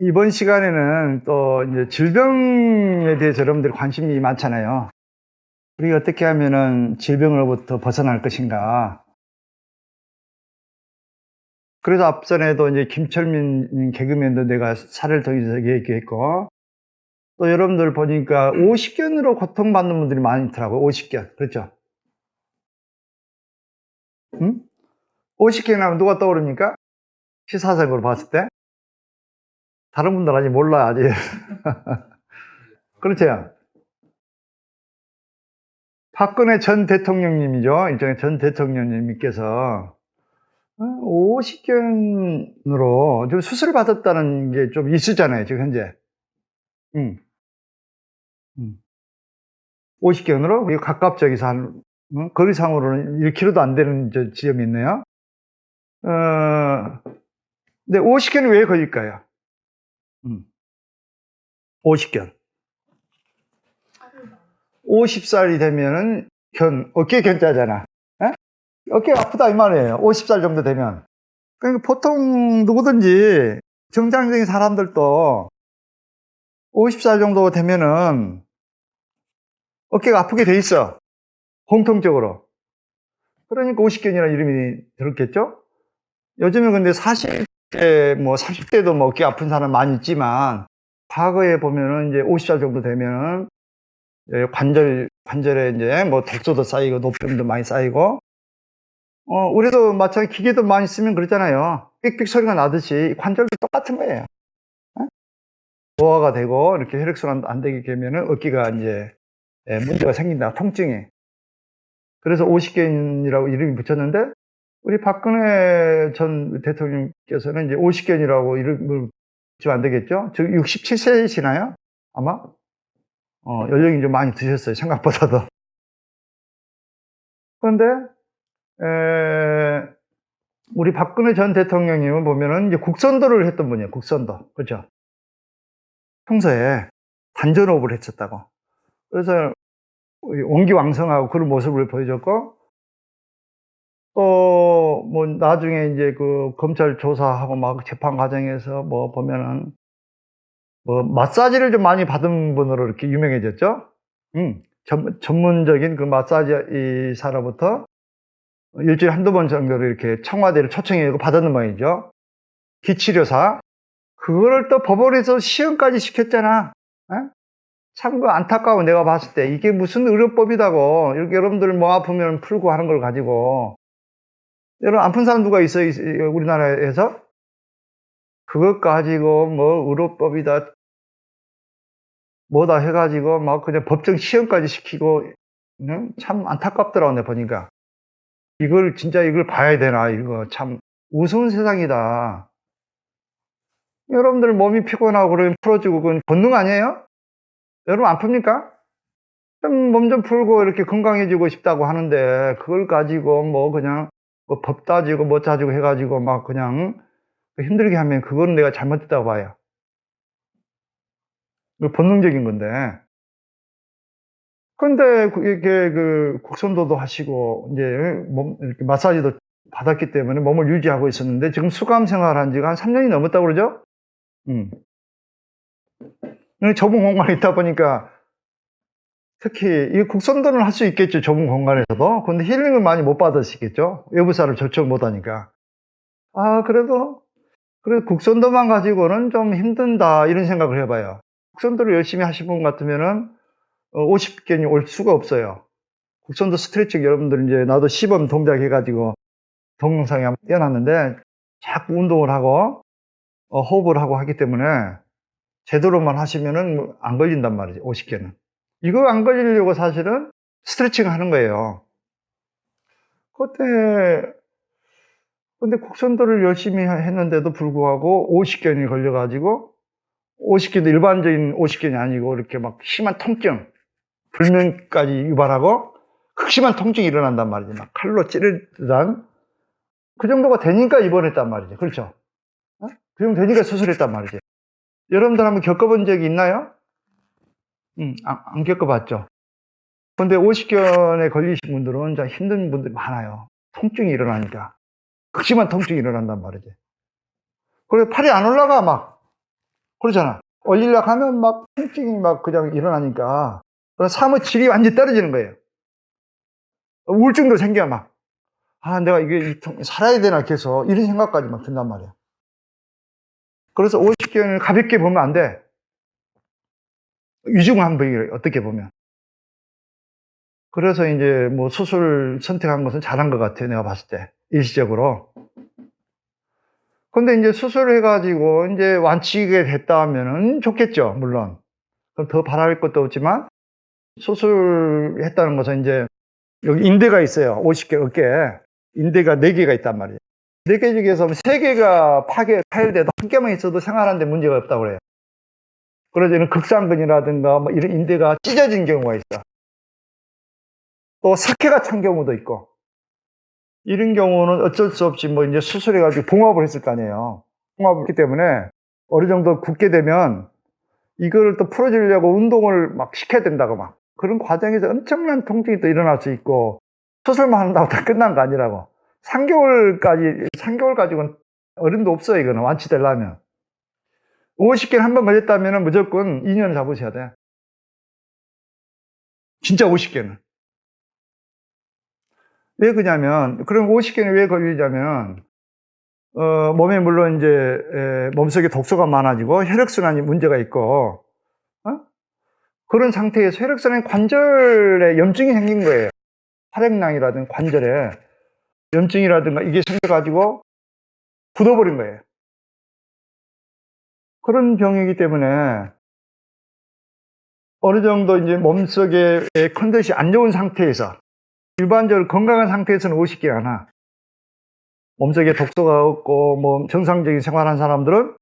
이번 시간에는 또 이제 질병에 대해서 여러분들이 관심이 많잖아요. 우리가 어떻게 하면은 질병으로부터 벗어날 것인가. 그래서 앞전에도 이제 김철민 개그맨도 내가 사례를 통해서 얘기했고, 또 여러분들 보니까 오십견으로 고통받는 분들이 많이 있더라고요. 오십견. 그렇죠? 응? 오십견 하면 누가 떠오릅니까? 시사적으로 봤을 때? 다른 분들 아직 몰라, 아직. 그렇죠? 박근혜 전 대통령님이죠. 일종의 전 대통령님께서 오십견으로 좀 수술을 받았다는 게 좀 있으잖아요, 지금 현재. 음, 음. 오십견으로 우리 가깝죠, 여기서 거리상으로는 1km도 안 되는 지점이 있네요. 근데 오십견이 왜 걸릴까요? 오십견. 50살이 되면은 어깨 견자잖아. 에? 어깨가 아프다 이 말이에요. 50살 정도 되면. 그러니까 보통 누구든지 정상적인 사람들도 50살 정도 되면은 어깨가 아프게 돼 있어. 공통적으로. 그러니까 오십견이라는 이름이 들었겠죠? 요즘은 근데 40대, 뭐 30대도 뭐 어깨 아픈 사람 많이 있지만, 과거에 보면은 이제 50살 정도 되면은 관절에 이제 뭐 독소도 쌓이고 노폐물도 많이 쌓이고, 우리도 마찬가지 기계도 많이 쓰면 그렇잖아요. 삑삑 소리가 나듯이 관절도 똑같은 거예요. 노화가 되고 이렇게 혈액순환 안 되게 되면은 어깨가 이제 문제가 생긴다, 통증이. 그래서 오십견이라고 이름이 붙였는데, 우리 박근혜 전 대통령께서는 이제 오십견이라고 이름을 붙이면 안 되겠죠? 저 67세이시나요? 아마? 연령이 좀 많이 드셨어요, 생각보다도. 그런데, 우리 박근혜 전 대통령님은 보면은 이제 국선도를 했던 분이에요, 국선도. 그죠? 평소에 단전호흡을 했었다고. 그래서 원기왕성하고 그런 모습을 보여줬고, 또 뭐 나중에 이제 그 검찰 조사하고 막 재판 과정에서 뭐 보면은 뭐 마사지를 좀 많이 받은 분으로 이렇게 유명해졌죠. 전문적인 그 마사지 의사로부터 일주일에 한두 번 정도로 이렇게 청와대를 초청해 받았는 모양이죠. 기치료사. 그거를 또 법원에서 시험까지 시켰잖아. 참 그 안타까워. 내가 봤을 때 이게 무슨 의료법이다고. 이렇게 여러분들 뭐 아프면 풀고 하는 걸 가지고, 여러분 아픈 사람 누가 있어요, 우리나라에서? 그것 가지고 뭐 의료법이다 뭐다 해가지고 막 그냥 법정 시험까지 시키고, 참 안타깝더라고 내가 보니까. 이걸 봐야 되나, 이거 참 우스운 세상이다. 여러분들 몸이 피곤하고 그러면 풀어주고 그건 본능 아니에요? 여러분 안 풉니까? 좀 몸 좀 풀고 이렇게 건강해지고 싶다고 하는데, 그걸 가지고 뭐 그냥 뭐 법 따지고 뭐 따지고 해가지고 막 그냥 힘들게 하면 그건 내가 잘못했다고 봐요. 그 본능적인 건데. 근데 이렇게 그 곡선도도 하시고 이제 몸 이렇게 마사지도 받았기 때문에 몸을 유지하고 있었는데, 지금 수감 생활한 지가 한 3년이 넘었다고 그러죠? 음. 좁은 공간에 있다 보니까 특히 이 곡선도는 할 수 있겠죠, 좁은 공간에서도. 근데 힐링을 많이 못 받으시겠죠, 외부 사람을 접촉 못 하니까. 그래도 곡선도만 가지고는 좀 힘든다, 이런 생각을 해봐요. 곡선도를 열심히 하신 분 같으면은 50견이 올 수가 없어요. 곡선도 스트레칭 여러분들 이제 나도 시범 동작 해가지고 동영상에 한번 띄워놨는데, 자꾸 운동을 하고 호흡을 하고 하기 때문에 제대로만 하시면은 안 걸린단 말이죠, 50개는. 이거 안 걸리려고 사실은 스트레칭 하는 거예요. 근데 곡선도를 열심히 했는데도 불구하고 50견이 걸려가지고, 50견도 일반적인 50견이 아니고 이렇게 막 심한 통증, 불면까지 유발하고 극심한 통증이 일어난단 말이죠. 막 칼로 찌르듯한 그 정도가 되니까 입원했단 말이죠. 그렇죠? 그 정도 되니까 수술했단 말이죠. 여러분들 한번 겪어본 적이 있나요? 안 겪어봤죠. 근데 50견에 걸리신 분들은 진짜 힘든 분들이 많아요. 통증이 일어나니까. 극심한 통증이 일어난단 말이죠. 그래서 팔이 안 올라가, 막. 그러잖아. 올리려고 하면 막 통증이 막 그냥 일어나니까 삶의 질이 완전히 떨어지는 거예요. 우울증도 생겨 막. 아, 내가 이게 살아야 되나 계속 이런 생각까지 막 든단 말이야. 그래서 50견을 가볍게 보면 안 돼. 위중한 어떻게 보면. 그래서 이제 뭐 수술 선택한 것은 잘한 것 같아요. 내가 봤을 때. 일시적으로. 근데 이제 수술을 해가지고 이제 완치가 됐다 하면은 좋겠죠. 물론. 그럼 더 바랄 것도 없지만 수술했다는 것은 이제 여기 인대가 있어요. 50개 어깨에. 인대가 4개가 있단 말이에요. 4개 중에서 3개가 파열돼도 한 개만 있어도 생활하는데 문제가 없다고 그래요. 그러지는 극상근이라든가 뭐 이런 인대가 찢어진 경우가 있어. 또 석회가 찬 경우도 있고. 이런 경우는 어쩔 수 없이 뭐 이제 수술해가지고 봉합을 했을 거 아니에요. 봉합을 했기 때문에 어느 정도 굳게 되면 이거를 또 풀어주려고 운동을 막 시켜야 된다고 막. 그런 과정에서 엄청난 통증이 또 일어날 수 있고, 수술만 한다고 다 끝난 거 아니라고. 3개월 가지고는 어림도 없어요, 이거는. 완치되려면. 50개를 한 번 걸렸다면 무조건 2년을 잡으셔야 돼. 진짜 50개는. 왜 그러냐면, 그럼 50개는 왜 걸리냐면, 몸에 물론 이제, 몸속에 독소가 많아지고 혈액순환이 문제가 있고, 어? 그런 상태에서 혈액순환 관절에 염증이 생긴 거예요. 혈액낭이라든가 관절에 염증이라든가 이게 생겨가지고 굳어버린 거예요. 그런 병이기 때문에 어느 정도 이제 몸속의 컨디션이 안 좋은 상태에서 일반적으로 건강한 상태에서는 50개 안 와. 몸속에 독소가 없고 뭐 정상적인 생활하는 사람들은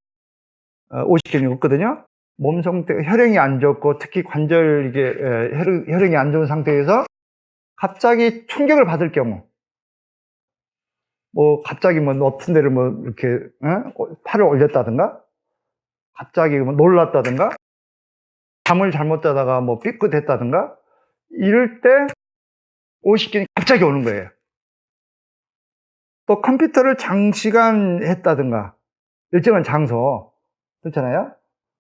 50개는 없거든요. 몸 상태, 혈행이 안 좋고 특히 관절 이게 혈행이 안 좋은 상태에서 갑자기 충격을 받을 경우, 뭐 갑자기 뭐 높은 데를 뭐 이렇게 팔을 올렸다든가, 갑자기 뭐 놀랐다든가, 잠을 잘못 자다가 뭐 삐끗했다든가, 이럴 때 50견이 갑자기 오는 거예요. 또 컴퓨터를 장시간 했다든가, 일정한 장소, 그렇잖아요?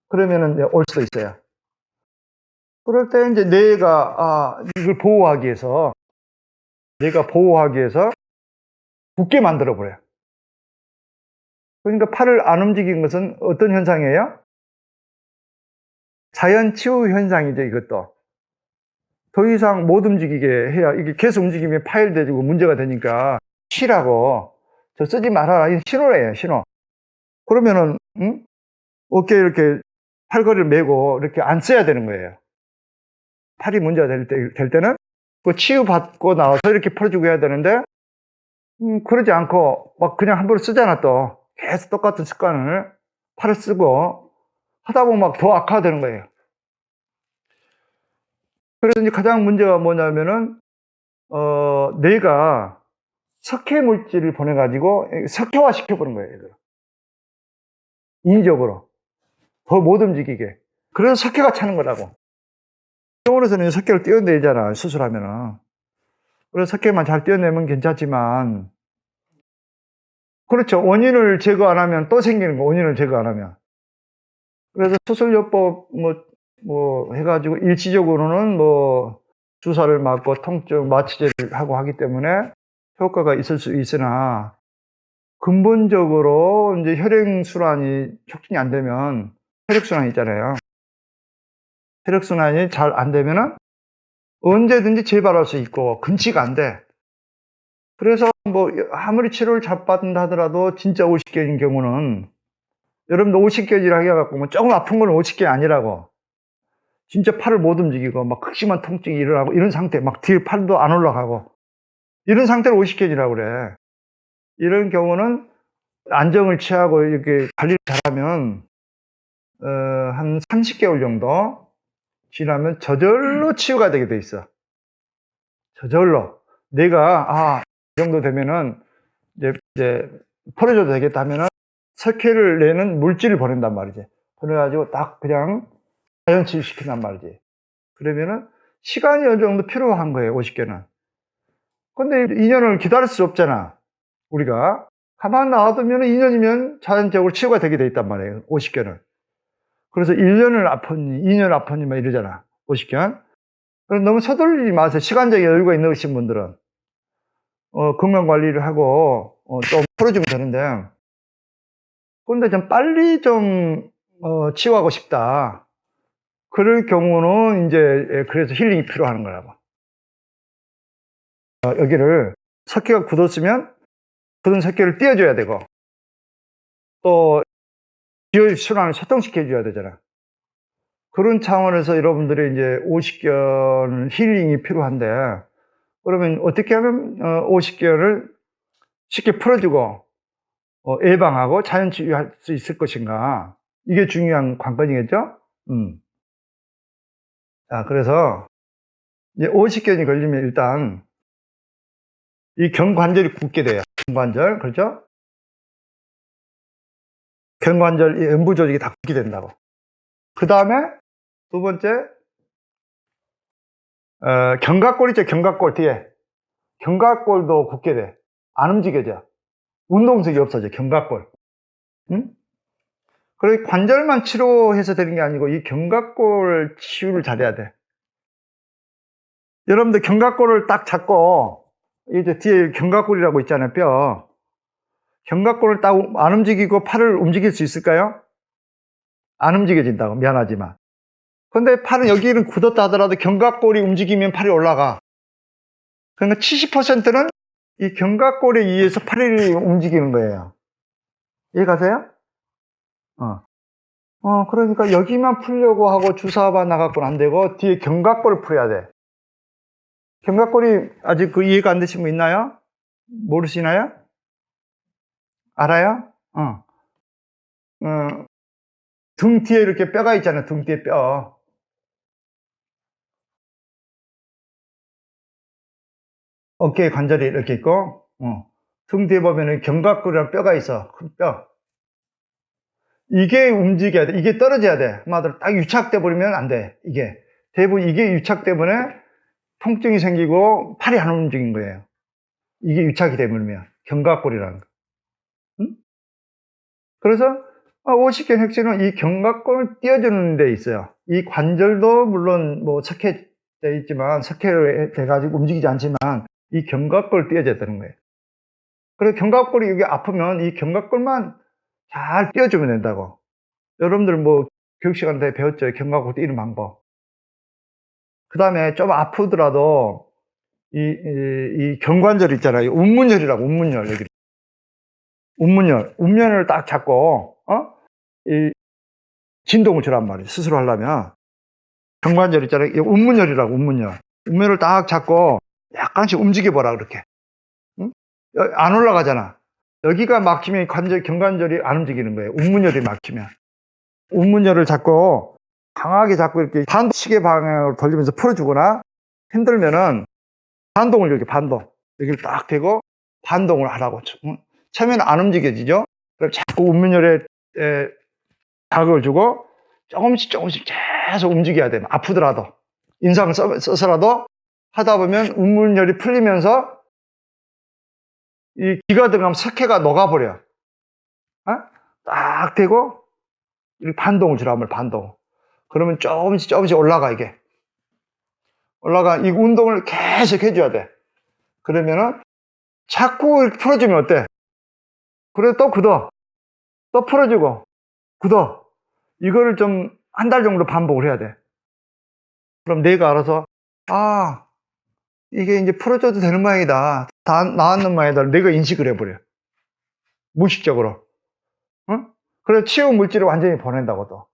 그러면은 올 수도 있어요. 그럴 때 이제 뇌가, 이걸 뇌가 보호하기 위해서 굳게 만들어버려요. 그러니까 팔을 안 움직인 것은 어떤 현상이에요? 자연 치유 현상이죠, 이것도. 더 이상 못 움직이게 해야, 이게 계속 움직이면 파열되고 문제가 되니까 쉬라고, 저 쓰지 말아라, 이 신호래요, 신호. 그러면은 어깨에 이렇게 팔걸이를 메고 이렇게 안 써야 되는 거예요. 팔이 문제가 될 때는 그 치유받고 나와서 이렇게 풀어주고 해야 되는데, 그러지 않고 막 그냥 함부로 쓰잖아. 또 계속 똑같은 습관을 팔을 쓰고 하다 보면 막 더 악화되는 거예요. 그래서 이제 가장 문제가 뭐냐면은 뇌가 석회 물질을 보내가지고 석회화 시켜버린 거예요. 인위적으로 더 못 움직이게. 그래서 석회가 차는 거라고. 병원에서는 석회를 떼어내잖아, 수술하면은. 그래서 석회만 잘 떼어내면 괜찮지만, 그렇죠. 원인을 제거 안 하면 또 생기는 거, 원인을 제거 안 하면. 그래서 수술요법 뭐 해가지고 일시적으로는 뭐 주사를 맞고 통증 마취제를 하고 하기 때문에 효과가 있을 수 있으나, 근본적으로 이제 혈액순환이 촉진이 안 되면, 혈액순환이 있잖아요. 혈액순환이 잘 안 되면은 언제든지 재발할 수 있고 근치가 안 돼. 그래서 뭐 아무리 치료를 잘 받는다 하더라도 진짜 50견인 경우는, 여러분도 50견이라 해갖고 뭐 조금 아픈 건 50견이 아니라고. 진짜 팔을 못 움직이고 막 극심한 통증이 일어나고 이런 상태, 막 뒤에 팔도 안 올라가고 이런 상태를 50견이라고 그래. 이런 경우는 안정을 취하고 이렇게 관리를 잘하면 한 30개월 정도 지나면 저절로 치유가 되게 돼 있어. 저절로. 내가 이 정도 되면은 이제 풀어줘도 되겠다 하면은 석회를 내는 물질을 보낸단 말이지. 보내가지고 딱 그냥 자연 치유시킨단 말이지. 그러면은 시간이 어느 정도 필요한 거예요, 50개는. 근데 2년을 기다릴 수 없잖아, 우리가. 가만 놔두면 2년이면 자연적으로 치유가 되게 돼 있단 말이에요, 50개는. 그래서 1년을 아팠니, 2년 아팠니, 막 이러잖아. 오십견. 그래서 너무 서둘리지 마세요. 시간적인 여유가 있으신 분들은. 건강 관리를 하고, 좀 풀어주면 되는데. 근데 좀 빨리 좀, 치유하고 싶다. 그럴 경우는 이제, 그래서 힐링이 필요한 거라고. 여기를 석회가 굳었으면 굳은 석회를 띄워줘야 되고, 또 기혈순환을 소통시켜줘야 되잖아. 그런 차원에서 여러분들이 이제 오십견 힐링이 필요한데, 그러면 어떻게 하면 오십견을 쉽게 풀어주고 예방하고 자연 치유할 수 있을 것인가? 이게 중요한 관건이겠죠? 자, 그래서 이제 오십견이 걸리면 일단 이 경관절이 굳게 돼요. 경관절, 그렇죠? 경관절, 이 음부 조직이 다 굳게 된다고. 그 다음에 두 번째, 견갑골 있죠? 견갑골 뒤에. 견갑골도 굳게 돼. 안 움직여져. 운동성이 없어져, 견갑골. 응? 그리고 관절만 치료해서 되는 게 아니고 이 견갑골 치유를 잘해야 돼. 여러분들 견갑골을 딱 잡고, 이제 뒤에 견갑골이라고 있잖아요, 뼈. 견갑골을 딱 안 움직이고 팔을 움직일 수 있을까요? 안 움직여진다고, 미안하지만. 근데 팔은 여기는 굳었다 하더라도 견갑골이 움직이면 팔이 올라가. 그러니까 70%는 이 견갑골에 의해서 팔이 움직이는 거예요. 이해 가세요? 그러니까 여기만 풀려고 하고 주사바 나갖고는 안 되고 뒤에 견갑골을 풀어야 돼. 견갑골이 아직 그 이해가 안 되신 분 있나요? 모르시나요? 알아요? 등 뒤에 이렇게 뼈가 있잖아요. 등 뒤에 뼈. 어깨에 관절이 이렇게 있고, 등 뒤에 보면은 견갑골이라는 뼈가 있어. 큰 뼈. 이게 움직여야 돼. 이게 떨어져야 돼. 한마디로 딱 유착돼 버리면 안 돼. 이게. 대부분 이게 유착 때문에 통증이 생기고 팔이 안 움직인 거예요. 이게 유착이 되버리면. 견갑골이라는 거. 응? 그래서 오십견 핵심은 이 견갑골을 띄워주는 데 있어요. 이 관절도 물론 뭐 석회돼 있지만, 석회로 돼가지고 움직이지 않지만 이 견갑골을 띄워줘야 되는 거예요. 그래서 견갑골이 여기 아프면 이 견갑골만 잘 띄워주면 된다고. 여러분들 뭐 교육 시간 때 배웠죠? 견갑골 띄우는 방법. 그 다음에 좀 아프더라도 이 견관절 있잖아요. 운문혈이라고, 운문혈. 여기. 운문혈을 딱 잡고, 이 진동을 주란 말이에요. 스스로 하려면. 견관절 있잖아요. 운문혈이라고, 운문혈. 운문혈을 딱 잡고 약간씩 움직여보라, 그렇게. 응? 안 올라가잖아. 여기가 막히면 견관절이 안 움직이는 거예요. 운문혈이 막히면. 운문혈을 잡고 강하게 잡고 이렇게 시계 방향으로 돌리면서 풀어주거나 힘들면은 반동을 이렇게 여기를 딱 대고 반동을 하라고. 처음에는 안 움직여지죠? 그럼 자꾸 운문혈에 자극을 주고 조금씩 계속 움직여야 돼요. 아프더라도. 인상을 써서라도 하다 보면 운문혈이 풀리면서 이 기가 들어가면 석회가 녹아버려. 딱 대고 이렇게 반동을 주라 면 반동. 그러면 조금씩 올라가, 이게. 이 운동을 계속 해줘야 돼. 그러면은 자꾸 이렇게 풀어주면 어때? 그래, 또 굳어. 또 풀어주고, 굳어. 이거를 좀 한 달 정도 반복을 해야 돼. 그럼 내가 알아서, 이게 이제 풀어줘도 되는 모양이다. 다 나았는 모양이다. 내가 인식을 해버려. 무의식적으로. 응? 그래, 치유 물질을 완전히 보낸다고 또.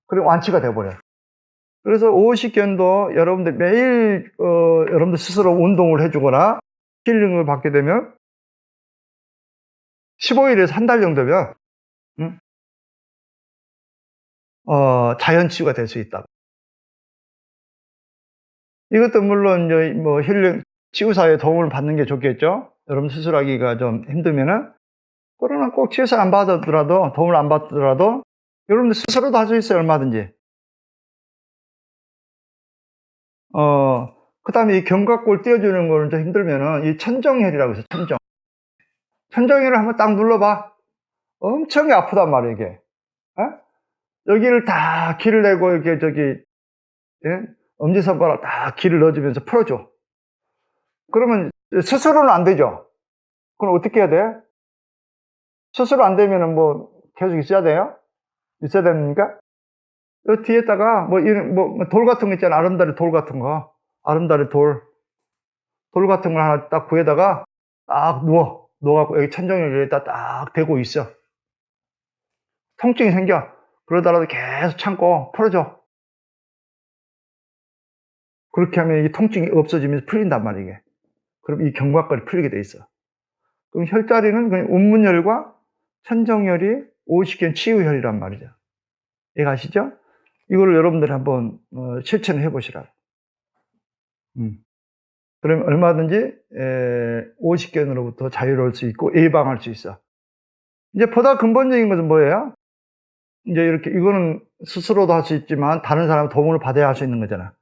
그리고 완치가 돼버려. 그래서 오십견도 여러분들 매일, 여러분들 스스로 운동을 해주거나 힐링을 받게 되면 15일에서 한 달 정도면, 자연 치유가 될 수 있다. 이것도 물론 이제 뭐 힐링, 치유사의 도움을 받는 게 좋겠죠? 여러분 스스로 하기가 좀 힘들면은, 그러나 꼭 치유사 안 받았더라도, 도움을 안 받더라도, 여러분들 스스로도 할 수 있어요, 얼마든지. 그 다음에 이 견갑골 띄워주는 거는 좀 힘들면은, 이 천정혈이라고 해서 천정혈을 한번 딱 눌러봐. 엄청 아프단 말이에요, 이게. 여기를 다 기를 내고 이렇게 예? 엄지손가락 다 기를 넣어주면서 풀어줘. 그러면 스스로는 안 되죠. 그럼 어떻게 해야 돼? 스스로 안 되면은 뭐 계속 있어야 돼요? 있어야 됩니까? 여 뒤에다가 뭐 이런 뭐 돌 같은 거 있잖아. 아름다리 돌 같은 거. 아름다리 돌 같은 걸 하나 딱 구해다가 딱 누워갖고 여기 천정역에다 딱 대고 있어. 통증이 생겨. 그러다가도 계속 참고 풀어줘. 그렇게 하면 이 통증이 없어지면서 풀린단 말이야, 이게. 그럼 이 경과까지 풀리게 돼 있어. 그럼 혈자리는 그냥 운문혈과 천정혈이 오십견 치유혈이란 말이죠. 이해가시죠? 이거를 여러분들이 한번 실천을 해보시라고. 그러면 얼마든지 오십견으로부터 자유로울 수 있고 예방할 수 있어. 이제 보다 근본적인 것은 뭐예요? 이제 이렇게 이거는 스스로도 할 수 있지만 다른 사람의 도움을 받아야 할 수 있는 거잖아.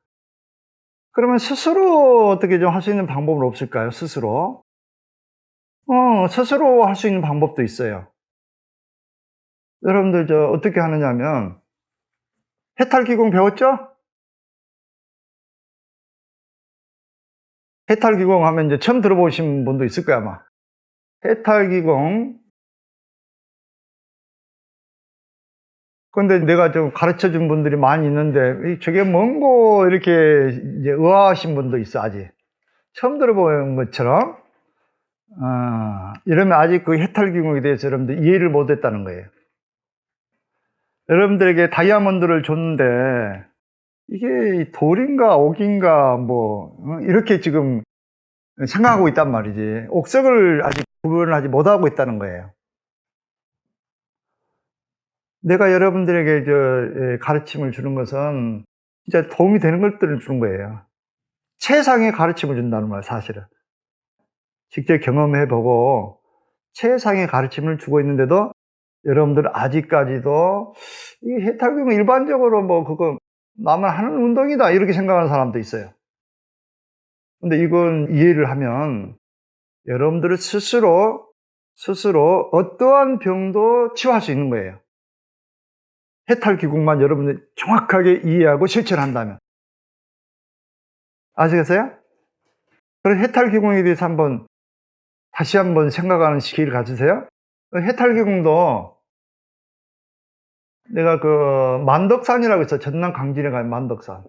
그러면 스스로 어떻게 좀 할 수 있는 방법은 없을까요? 스스로? 스스로 할 수 있는 방법도 있어요. 여러분들 어떻게 하느냐면 해탈기공 배웠죠? 해탈기공 하면 이제 처음 들어보신 분도 있을 거야, 아마. 해탈기공. 근데 내가 좀 가르쳐 준 분들이 많이 있는데, 저게 뭔고, 이렇게 이제 의아하신 분도 있어, 아직. 처음 들어보는 것처럼. 이러면 아직 그 해탈기공에 대해서 여러분들 이해를 못 했다는 거예요. 여러분들에게 다이아몬드를 줬는데, 이게 돌인가, 옥인가, 이렇게 지금 생각하고 있단 말이지. 옥석을 아직 구분을 하지 못하고 있다는 거예요. 내가 여러분들에게 가르침을 주는 것은 진짜 도움이 되는 것들을 주는 거예요. 최상의 가르침을 준다는 거예요, 사실은. 직접 경험해보고 최상의 가르침을 주고 있는데도 여러분들 아직까지도 이 해탈기공 일반적으로 그거 나만 하는 운동이다 이렇게 생각하는 사람도 있어요. 근데 이건 이해를 하면 여러분들을 스스로 어떠한 병도 치유할 수 있는 거예요. 해탈기공만 여러분들이 정확하게 이해하고 실천한다면. 아시겠어요? 그래서 해탈기공에 대해서 다시 한번 생각하는 시기를 가지세요. 해탈기공도 내가 만덕산이라고 있어. 전남 강진에 가면 만덕산.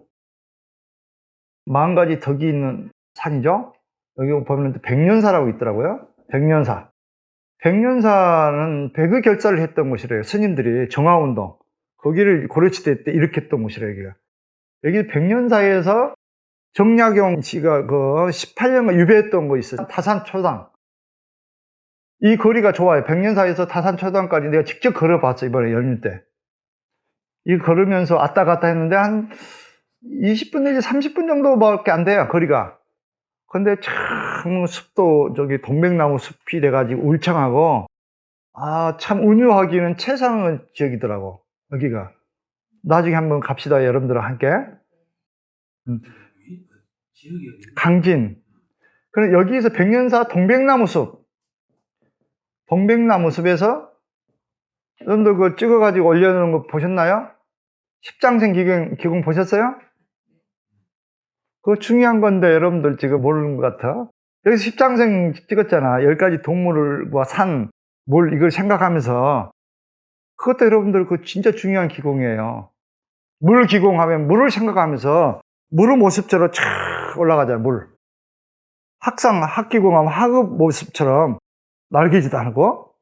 40가지 덕이 있는 산이죠. 여기 보면 백년사라고 있더라고요. 백년사. 백년사는 백의 결사를 했던 곳이래요. 스님들이 정화운동. 거기를 고려시대 때 일으켰던 곳이래요, 여기가. 여기 백년사에서 정약용 씨가 18년간 유배했던 거 있어요. 타산초당. 이 거리가 좋아요. 백년사에서 타산초당까지 내가 직접 걸어봤어, 이번에 연휴 때. 이 걸으면서 왔다 갔다 했는데 한 20분 내지 30분 정도밖에 안 돼요, 거리가. 근데 참 숲도 동백나무 숲이 돼가지고 울창하고, 참 운유하기는 최상의 지역이더라고, 여기가. 나중에 한번 갑시다, 여러분들과 함께. 강진. 그럼 여기에서 백년사 동백나무 숲. 동백나무 숲에서 여러분들 그거 찍어가지고 올려놓은 거 보셨나요? 십장생 기공 보셨어요? 그거 중요한 건데 여러분들 지금 모르는 것 같아. 여기서 십장생 찍었잖아. 10가지 동물과 산, 이걸 생각하면서. 그것도 여러분들 그거 진짜 중요한 기공이에요. 물 기공하면 물을 생각하면서 물의 모습처럼 촥 올라가잖아요, 물. 학기공하면 학의 모습처럼 날개지도 않고,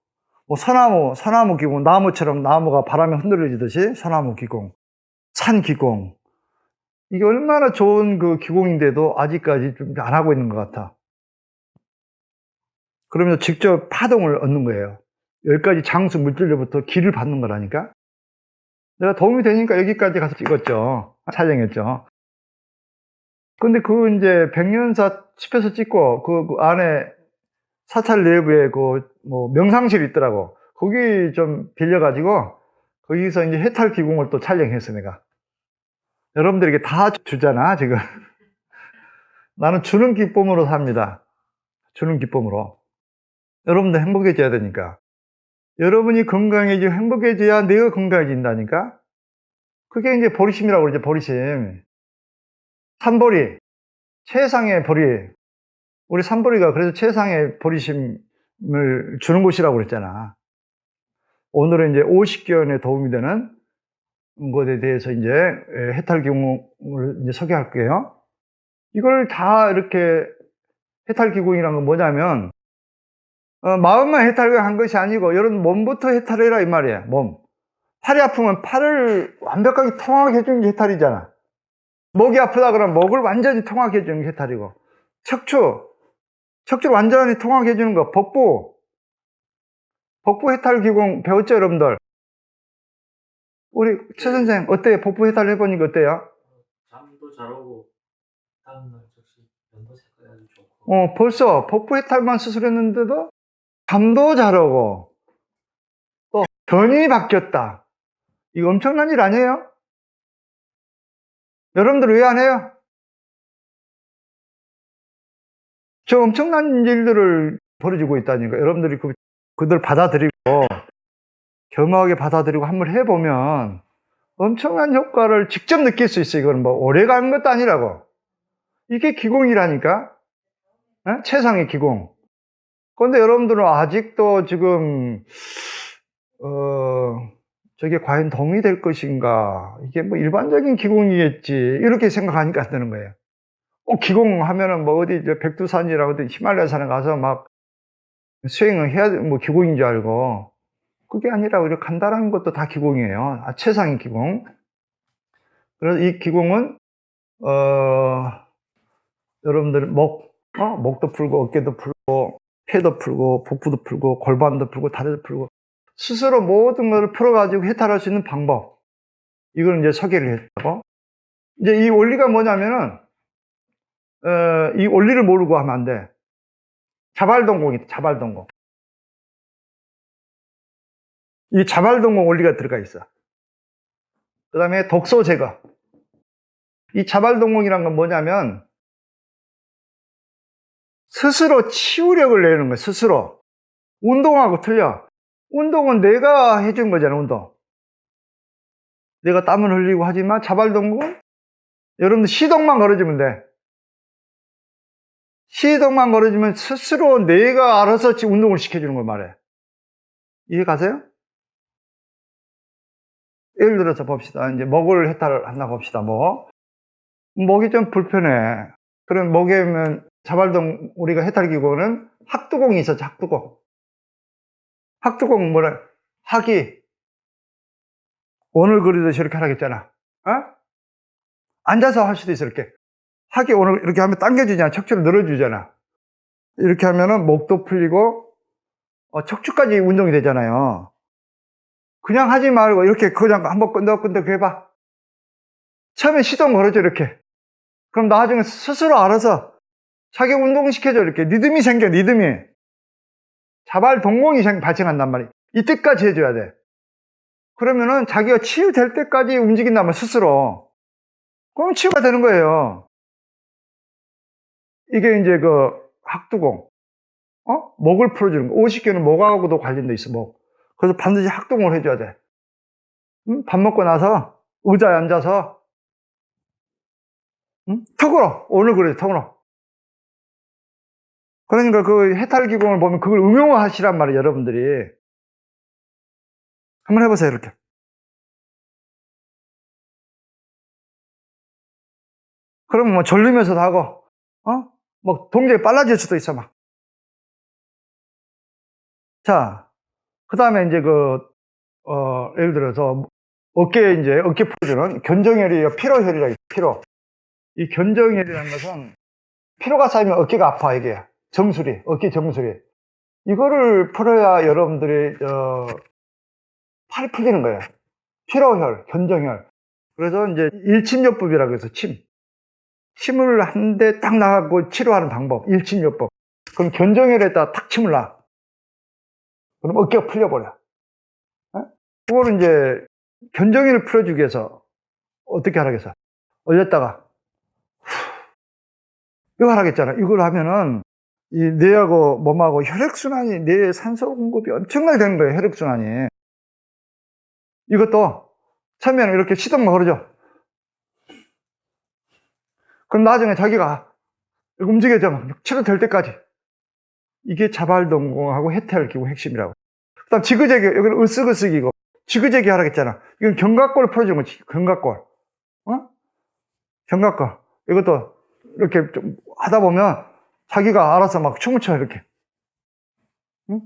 소나무 기공, 나무처럼 나무가 바람에 흔들려지듯이 소나무 기공, 산 기공. 이게 얼마나 좋은 기공인데도 아직까지 좀 안 하고 있는 것 같아. 그러면서 직접 파동을 얻는 거예요. 10가지 장수 물질로부터 기를 받는 거라니까. 내가 도움이 되니까 여기까지 가서 찍었죠. 촬영했죠. 근데 이제 백년사 숲에서 찍고 그 안에 사찰 내부에 명상실이 있더라고. 거기 좀 빌려가지고 거기서 이제 해탈 기공을 또 촬영했어, 내가. 여러분들에게 다 주잖아, 지금. 나는 주는 기쁨으로 삽니다. 주는 기쁨으로. 여러분들 행복해져야 되니까. 여러분이 건강해지고 행복해져야 내가 건강해진다니까. 그게 이제 보리심이라고 그러죠, 보리심. 산보리, 최상의 보리. 우리 산보리가 그래서 최상의 보리심을 주는 곳이라고 그랬잖아. 오늘은 이제 오십견에 도움이 되는 것에 대해서 이제 해탈기공을 이제 소개할게요. 이걸 다 이렇게 해탈기공이라는 건 뭐냐면, 마음만 해탈한 것이 아니고, 여러분 몸부터 해탈해라 이 말이에요, 몸. 팔이 아프면 팔을 완벽하게 통하게 해주는 게 해탈이잖아. 목이 아프다 그러면 목을 완전히 통하게 해주는 게 해탈이고, 척추를 완전히 통하게 해주는 거, 복부 해탈기공 배웠죠, 여러분들? 우리 최 선생 어때요? 복부 해탈 해보니까 어때요? 잠도 잘 오고 다음날 즉시 면도 색깔이 아주 좋고. 벌써 복부 해탈만 수술했는데도 잠도 잘 오고 또 변이 바뀌었다. 이거 엄청난 일 아니에요? 여러분들 왜 안 해요? 저 엄청난 일들을 벌어지고 있다니까. 여러분들이 그들 받아들이고 겸허하게 받아들이고 한번 해보면 엄청난 효과를 직접 느낄 수 있어요. 이건 뭐 오래 가는 것도 아니라고. 이게 기공이라니까. 최상의 기공. 그런데 여러분들은 아직도 지금 저게 과연 도움이 될 것인가, 이게 뭐 일반적인 기공이겠지, 이렇게 생각하니까 안 되는 거예요. 기공하면은 뭐 어디 백두산이라고 히말라야산에 가서 막 수행을 해야 뭐 기공인 줄 알고, 그게 아니라 이렇게 간단한 것도 다 기공이에요. 최상의 기공. 그래서 이 기공은 여러분들 목도 풀고 어깨도 풀고 폐도 풀고 복부도 풀고 골반도 풀고 다리도 풀고 스스로 모든 것을 풀어가지고 해탈할 수 있는 방법, 이걸 이제 소개를 했다고. 이제 이 원리가 뭐냐면은 이 원리를 모르고 하면 안 돼. 자발동공이다, 자발동공. 이 자발동공 원리가 들어가 있어. 그 다음에 독소 제거. 이 자발동공이란 건 뭐냐면 스스로 치유력을 내는 거예요. 스스로. 운동하고 틀려. 운동은 내가 해준 거잖아, 운동. 내가 땀을 흘리고 하지만 자발동공은 여러분들 시동만 걸어주면 돼. 시동만 걸어주면 스스로 내가 알아서 운동을 시켜주는 걸 말해. 이해 가세요? 예를 들어서 봅시다. 이제 목을 해탈을 한다고 봅시다. 목이 좀 불편해. 그럼 목에면 자발동, 우리가 해탈기구는 학두공이 있었죠, 학두공. 학두공 뭐래? 학이 오늘 그리듯이 이렇게 하라겠잖아. 앉아서 할 수도 있어, 이렇게. 학이 오늘 이렇게 하면 당겨주잖아. 척추를 늘어주잖아. 이렇게 하면은 목도 풀리고, 척추까지 운동이 되잖아요. 그냥 하지 말고, 이렇게 그냥 한번 끈덕끈덕 해봐. 처음에 시동 걸어줘, 이렇게. 그럼 나중에 스스로 알아서 자기 운동시켜줘, 이렇게. 리듬이 생겨, 리듬이. 자발 동공이 발생한단 말이야. 이때까지 해줘야 돼. 그러면은 자기가 치유될 때까지 움직인단 말이야, 스스로. 그럼 치유가 되는 거예요. 이게 이제 학두공. 목을 풀어주는 거. 50개는 목하고도 관련돼 있어, 목. 그래서 반드시 학두공을 해줘야 돼. 밥 먹고 나서 의자에 앉아서, 턱으로. 오늘 그래, 턱으로. 그러니까 그 해탈기공을 보면 그걸 응용하시란 말이에요, 여러분들이. 한번 해보세요, 이렇게. 그러면 뭐 졸리면서도 하고, 뭐 동작이 빨라질 수도 있어, 막. 자, 그 다음에 이제 예를 들어서 어깨 풀어주는 견정혈이 피로혈이라고 해요, 피로. 이 견정혈이라는 것은 피로가 쌓이면 어깨가 아파, 이게. 정수리, 어깨 정수리. 이거를 풀어야 여러분들이, 팔이 풀리는 거예요. 피로혈, 견정혈. 그래서 이제 일침요법이라고 해서 침을 한 대 딱 나가고 치료하는 방법, 일침요법. 그럼 견정혈에다 탁 침을 놔. 그럼 어깨가 풀려버려. 그거는 이제 견정혈을 풀어주기 위해서 어떻게 하라겠어? 올렸다가 이거 하라겠잖아. 이걸 하면은 이 뇌하고 몸하고 혈액순환이, 뇌에 산소 공급이 엄청나게 되는 거예요, 혈액순환이. 이것도 처음에는 이렇게 시동만 걸어줘. 그럼 나중에 자기가 움직여져. 막 치료될 때까지. 이게 자발동공하고 해탈기공 핵심이라고. 그 다음 지그재기, 여기는 으쓱으쓱이고, 지그재기 하라고 했잖아. 이건 견갑골을 풀어주는 거지, 견갑골. 어? 견갑골. 이것도 이렇게 좀 하다 보면 자기가 알아서 막 춤을 춰, 이렇게. 응?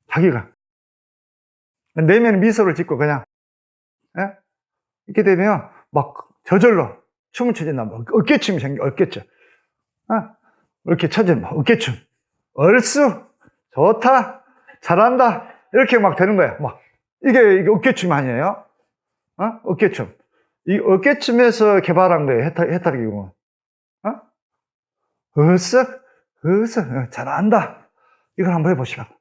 자기가. 내면 미소를 짓고 그냥, 예? 이렇게 되면 막 저절로 춤을 추진단 말이야. 어깨춤이 생겨, 어깨춤. 어? 이렇게 쳐지면 어깨춤. 얼쑤, 좋다, 잘한다. 이렇게 막 되는 거야. 막. 이게 어깨춤 아니에요? 어? 어깨춤. 이 어깨춤에서 개발한 거예요. 해탈기공은. 어? 으쓱, 으쓱, 잘한다. 이걸 한번 해보시라고.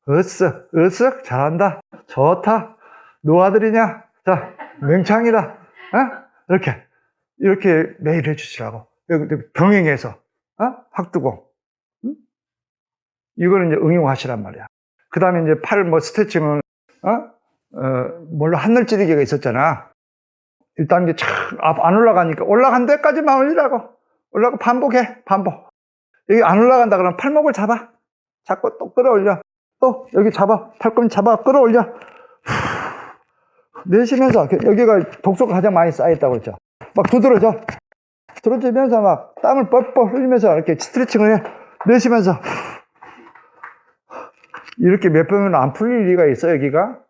으쓱, 으쓱, 잘한다. 좋다. 누구 아들이냐? 자, 맹창이다. 어? 이렇게 매일 해주시라고. 병행해서. 어? 학두공. 응? 이거는 이제 응용하시란 말이야. 그 다음에 이제 팔 스트레칭은, 물론 하늘찌르기가 있었잖아. 1단계 안 올라가니까 올라간 데까지만 올리라고. 올라가고 반복해, 반복. 여기 안 올라간다 그러면 팔목을 잡아. 잡고 또 끌어올려. 또 여기 잡아. 팔꿈치 잡아. 끌어올려. 내쉬면서, 여기가 독소가 가장 많이 쌓여있다고 그랬죠. 막 두드러져. 두드러지면서 막 땀을 뻘뻘 흘리면서 이렇게 스트레칭을 해. 내쉬면서. 이렇게 몇 번은 안 풀릴 리가 있어, 여기가?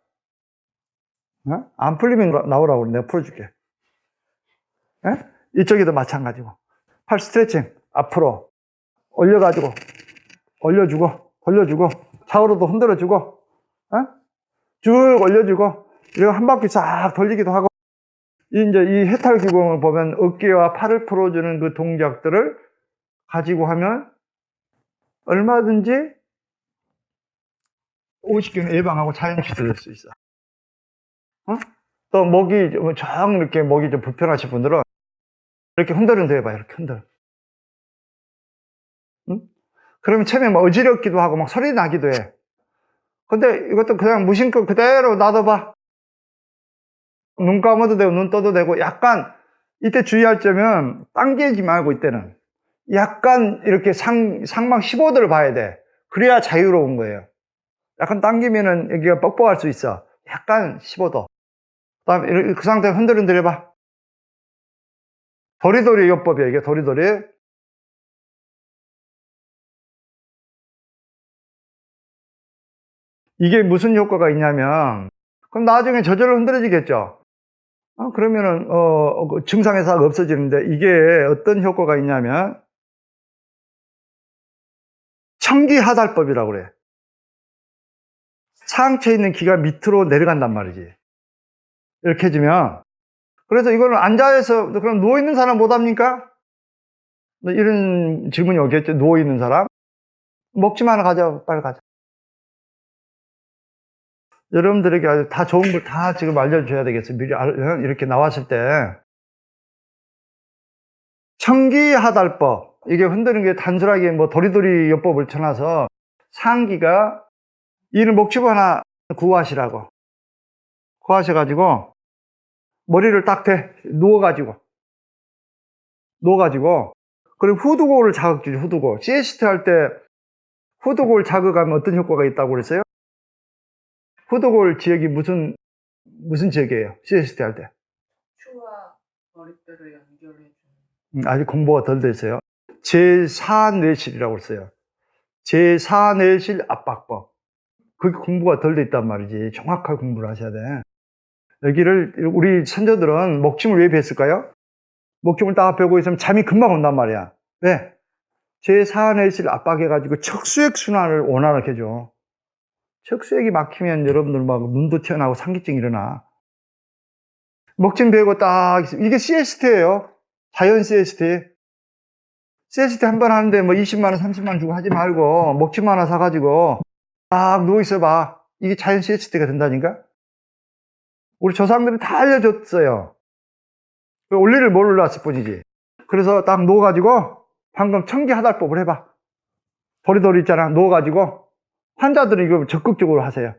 어? 안 풀리면 나오라고 내가 풀어줄게. 에? 이쪽에도 마찬가지고. 팔 스트레칭. 앞으로 올려가지고, 올려주고, 돌려주고, 좌우로도 흔들어주고, 어? 쭉 올려주고, 이거 한 바퀴 싹 돌리기도 하고, 이제 이 해탈기공을 보면 어깨와 팔을 풀어주는 그 동작들을 가지고 하면 얼마든지 50개는 예방하고 자연 치료될 수 있어. 어? 또 목이 정 이렇게 목이 좀 불편하신 분들은 이렇게 흔들흔들 해봐요. 이렇게 흔들. 응? 그러면 처음에 뭐 어지럽기도 하고 막 소리 나기도 해. 근데 이것도 그냥 무심코 그대로 놔둬봐. 눈 감아도 되고 눈 떠도 되고 약간 이때 주의할 점은 당기지 말고 이때는 약간 이렇게 상방 15도를 봐야 돼. 그래야 자유로운 거예요. 약간 당기면은 여기가 뻑뻑할 수 있어. 약간 15도. 그 다음에 그 상태에 흔들흔들 해봐. 도리도리 요법이야, 이게 도리도리. 이게 무슨 효과가 있냐면, 그럼 나중에 저절로 흔들어지겠죠? 그러면은, 증상 해사가 없어지는데, 이게 어떤 효과가 있냐면, 청기하달법이라고 그래. 상체에 있는 기가 밑으로 내려간단 말이지. 이렇게 해주면. 그래서 이거는 앉아서, 그럼 누워있는 사람 못합니까? 이런 질문이 오겠죠. 누워있는 사람. 먹지만 가자, 빨리 가자. 여러분들에게 아주 다 좋은 걸 다 지금 알려줘야 되겠어요. 미리 이렇게 나왔을 때. 청기하달법. 이게 흔드는 게 단순하게 뭐 도리도리 요법을 쳐놔서 상기가 이는 목축 하나 구하시라고. 구하셔가지고 머리를 딱 대. 누워가지고. 그리고 후두골을 자극 주죠. 후두골. 시에스트 할 때 후두골 자극하면 어떤 효과가 있다고 그랬어요? 후두골 지역이 무슨 지역이에요? 시에스트 할 때. 추와 머릿배를 연결해주는. 아직 공부가 덜 됐어요. 제4뇌실이라고 했어요. 제4뇌실 압박법. 그게 공부가 덜 됐단 말이지. 정확하게 공부를 하셔야 돼. 여기를 우리 선조들은 목침을 왜 뵀을까요? 목침을 딱 펴고 있으면 잠이 금방 온단 말이야. 왜? 제4뇌실 압박해가지고 척수액 순환을 원활하게 해줘. 척수액이 막히면 여러분들 막 눈도 튀어나오고 상기증이 일어나. 목침 베고 딱 이게 CST예요. 자연 CST. CST 한 번 하는데 뭐 20만 원, 30만 원 주고 하지 말고 목침 하나 사가지고 딱 누워 있어봐. 이게 자연 CST가 된다니까. 우리 조상들이 다 알려줬어요. 원리를 몰랐을 뿐이지. 그래서 딱 누워가지고 방금 청기하달법을 해봐. 도리도리 있잖아. 누워가지고 환자들은 이거 적극적으로 하세요.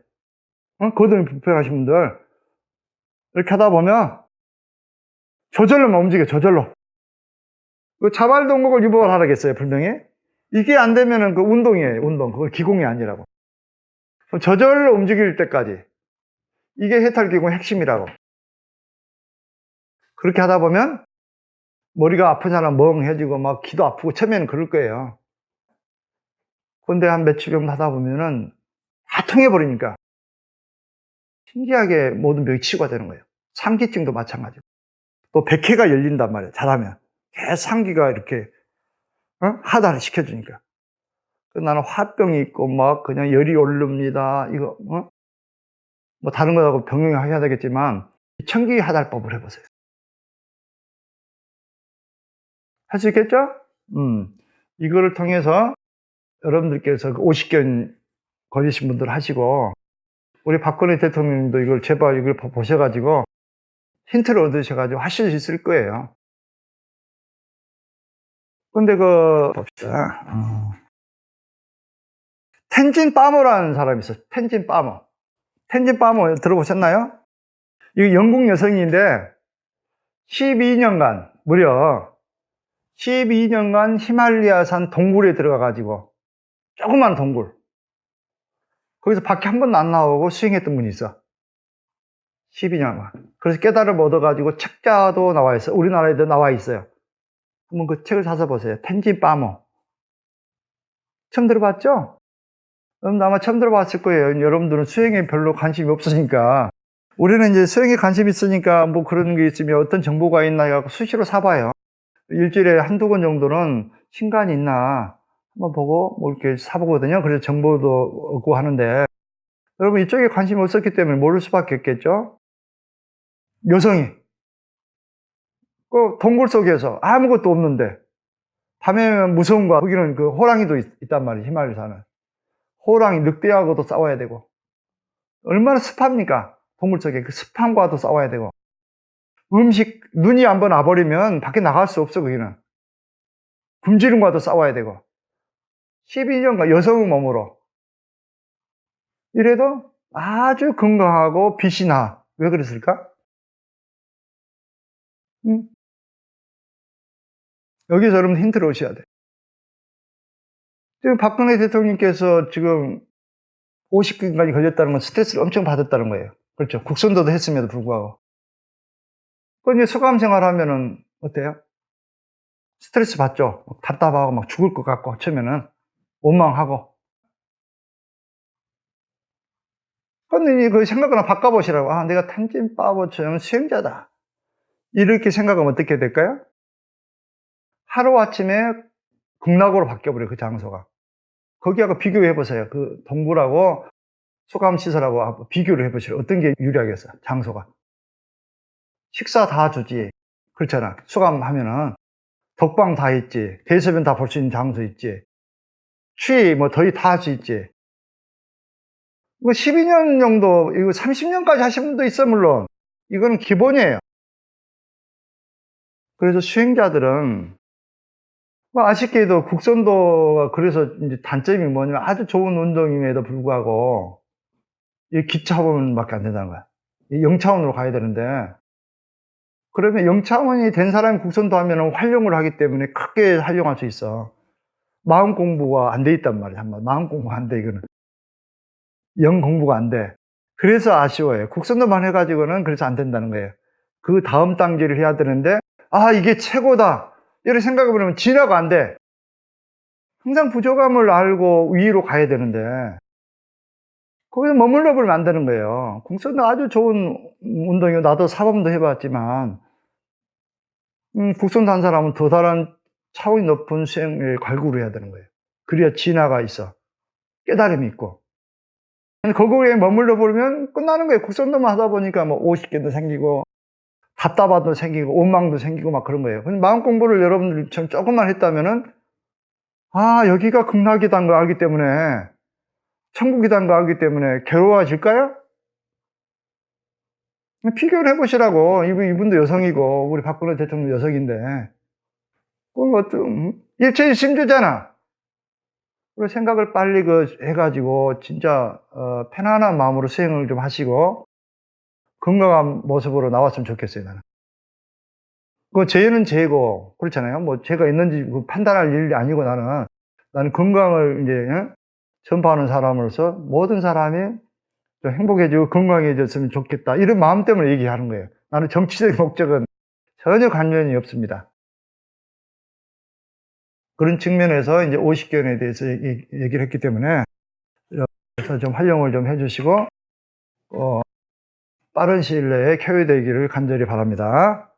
거동이 불편하신 분들 이렇게 하다 보면 저절로만 움직여, 저절로. 그 자발동곡을 유발하라겠어요, 분명히. 이게 안 되면은 그 운동이에요, 운동. 그건 기공이 아니라고. 저절로 움직일 때까지. 이게 해탈기공의 핵심이라고. 그렇게 하다 보면 머리가 아픈 사람 멍해지고 막 귀도 아프고 처음에는 그럴 거예요. 근데 한 며칠 정도 하다 보면은 다 통해버리니까 신기하게 모든 병이 치유가 되는 거예요. 상기증도 마찬가지고. 또 백회가 열린단 말이에요, 잘하면. 계속 상기가 이렇게 하다를 시켜주니까. 나는 화병이 있고 막 그냥 열이 오릅니다. 이거 뭐 다른 거하고 병행하셔야 되겠지만 청기 하달법을 해보세요. 할 수 있겠죠? 이거를 통해서 여러분들께서 50견 걸리신 분들 하시고, 우리 박근혜 대통령님도 이걸 제발 이걸 보셔가지고 힌트를 얻으셔가지고 하실 수 있을 거예요. 근데 봅시다. 텐진 빠머라는 사람이 있어요. 텐진 빠머. 텐진 빠머 들어보셨나요? 이 영국 여성인데 12년간 무려 12년간 히말라야산 동굴에 들어가가지고 조그만 동굴 거기서 밖에 한 번도 안 나오고 수행했던 분이 있어. 12년간. 그래서 깨달음을 얻어가지고 책자도 나와 있어요. 우리나라에도 나와 있어요. 한번 그 책을 사서 보세요. 텐진 빠머. 처음 들어봤죠? 아마 처음 들어봤을 거예요. 여러분들은 수행에 별로 관심이 없으니까. 우리는 이제 수행에 관심이 있으니까 뭐 그런 게 있으면 어떤 정보가 있나 해갖고 수시로 사봐요. 일주일에 한두 권 정도는 신간이 있나 한번 보고 뭐 이렇게 사보거든요. 그래서 정보도 얻고 하는데, 여러분 이쪽에 관심이 없었기 때문에 모를 수밖에 없겠죠. 여성이 그 동굴 속에서 아무것도 없는데 밤에 무서운 거, 거기는 그 호랑이도 있단 말이에요. 히말라야산은 호랑이, 늑대하고도 싸워야 되고, 얼마나 습합니까? 동굴 속에 그 습함과도 싸워야 되고, 음식 눈이 한번 와버리면 밖에 나갈 수 없어. 거기는 굶주림과도 싸워야 되고, 12년간 여성의 몸으로 이래도 아주 건강하고 빛이 나. 왜 그랬을까? 여기서 여러분 힌트를 얻으셔야 돼. 지금 박근혜 대통령께서 지금 50기까지 걸렸다는 건 스트레스를 엄청 받았다는 거예요. 그렇죠. 국선도도 했음에도 불구하고. 그 이제 소감 생활 하면은 어때요? 스트레스 받죠. 답답하고 막 죽을 것 같고, 처음에는 원망하고. 근데 그 생각을 하나 바꿔보시라고. 아, 내가 텐진빠버처럼 수행자다. 이렇게 생각하면 어떻게 될까요? 하루아침에 극락으로 바뀌어버려요, 그 장소가. 거기하고 비교해보세요. 그 동굴하고 소감시설하고 비교를 해보시죠. 어떤 게 유리하겠어요, 장소가. 식사 다 주지. 그렇잖아. 수감하면은. 덕방 다 있지. 대소변 다 볼 수 있는 장소 있지. 취, 뭐, 더위 다 할 수 있지. 뭐, 12년 정도, 이거 30년까지 하신 분도 있어, 물론. 이거는 기본이에요. 그래서 수행자들은, 뭐 아쉽게도 국선도가 그래서 이제 단점이 뭐냐면 아주 좋은 운동임에도 불구하고, 이 기차원밖에 안 된다는 거야. 이 영차원으로 가야 되는데, 그러면 영차원이 된 사람이 국선도 하면 활용을 하기 때문에 크게 활용할 수 있어. 마음 공부가 안 돼 있단 말이야. 마음 공부가 안 돼, 이거는. 영 공부가 안 돼. 그래서 아쉬워요. 국선도만 해가지고는 그래서 안 된다는 거예요. 그 다음 단계를 해야 되는데, 아, 이게 최고다. 이렇게 생각해보면 진화가 안 돼. 항상 부족함을 알고 위로 가야 되는데, 거기서 머물러 버리면 안 되는 거예요. 국선도 아주 좋은 운동이고, 나도 사범도 해봤지만, 국선도 한 사람은 더 다른 차원이 높은 수행을 갈구를 해야 되는 거예요. 그래야 진화가 있어. 깨달음이 있고. 거기에 머물러 버리면 끝나는 거예요. 국선도만 하다 보니까 뭐 50개도 생기고, 답답함도 생기고, 원망도 생기고 막 그런 거예요. 근데 마음 공부를 여러분들처럼 조금만 했다면은, 아, 여기가 극락이라는 걸 알기 때문에, 천국이라는 걸 알기 때문에 괴로워하실까요? 비교를 해보시라고. 이분도 여성이고, 우리 박근혜 대통령 여성인데, 그건 좀, 일체일심주잖아. 그리고 생각을 빨리 해가지고, 진짜, 편안한 마음으로 수행을 좀 하시고, 건강한 모습으로 나왔으면 좋겠어요, 나는. 그 죄는 죄고, 그렇잖아요. 뭐 죄가 있는지 판단할 일이 아니고 나는 건강을 이제 전파하는 사람으로서 모든 사람이 좀 행복해지고 건강해졌으면 좋겠다. 이런 마음 때문에 얘기하는 거예요. 나는 정치적인 목적은 전혀 관련이 없습니다. 그런 측면에서 이제 50견에 대해서 얘기를 했기 때문에, 그래서 좀 활용을 좀 해주시고, 빠른 시일 내에 쾌유되기를 간절히 바랍니다.